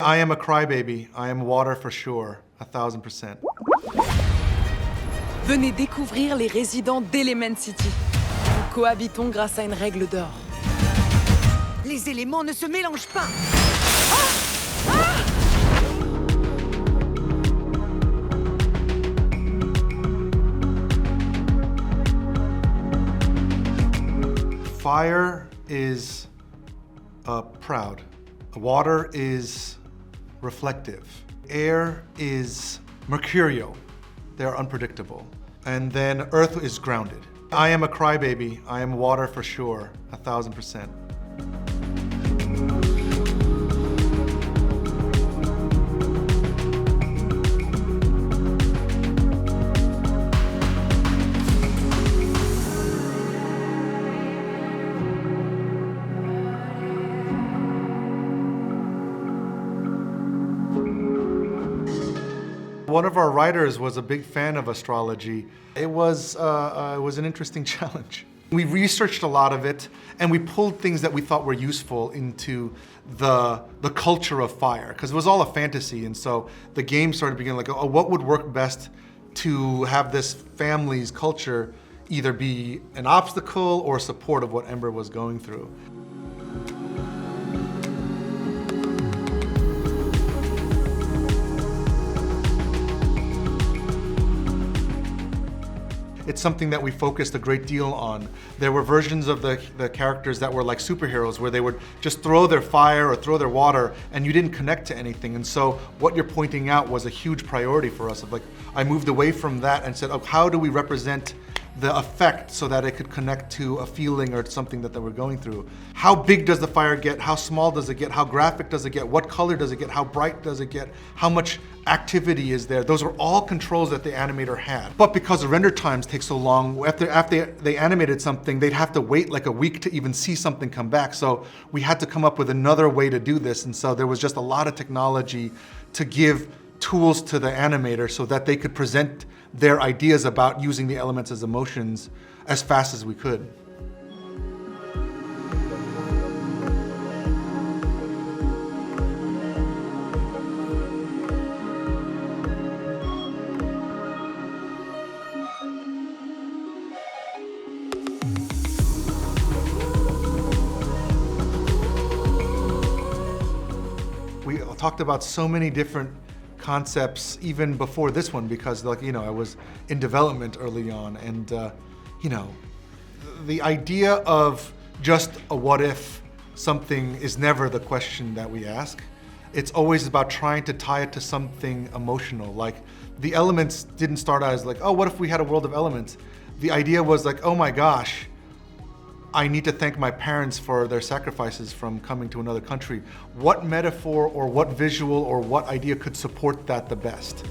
I am a crybaby. I am water for sure, 1000%. Venez découvrir les résidents d'Element City. Nous cohabitons grâce à une règle d'or. Les éléments ne se mélangent pas. Fire is proud. Water is reflective. Air is mercurial. They're unpredictable. And then earth is grounded. I am a crybaby. I am water for sure, 1000%. One of our writers was a big fan of astrology. It was an interesting challenge. We researched a lot of it, and we pulled things that we thought were useful into the culture of fire, because it was all a fantasy, and so the game started beginning like, oh, what would work best to have this family's culture either be an obstacle or support of what Ember was going through. It's something that we focused a great deal on. There were versions of the characters that were like superheroes, where they would just throw their fire or throw their water and you didn't connect to anything. And so what you're pointing out was a huge priority for us. Of like, I moved away from that and said, oh, how do we represent the effect so that it could connect to a feeling or something that they were going through? How big does the fire get? How small does it get? How graphic does it get? What color does it get? How bright does it get? How much activity is there? Those are all controls that the animator had. But because the render times take so long, after they animated something, they'd have to wait like a week to even see something come back. So we had to come up with another way to do this. And so there was just a lot of technology to give tools to the animator so that they could present their ideas about using the elements as emotions as fast as we could. We talked about so many different concepts even before this one, because like, you know, I was in development early on, and you know, the idea of just a what if something is never the question that we ask. It's always about trying to tie it to something emotional. Like the elements didn't start out as like, oh, what if we had a world of elements? The idea was like, oh my gosh, I need to thank my parents for their sacrifices from coming to another country. What metaphor or what visual or what idea could support that the best?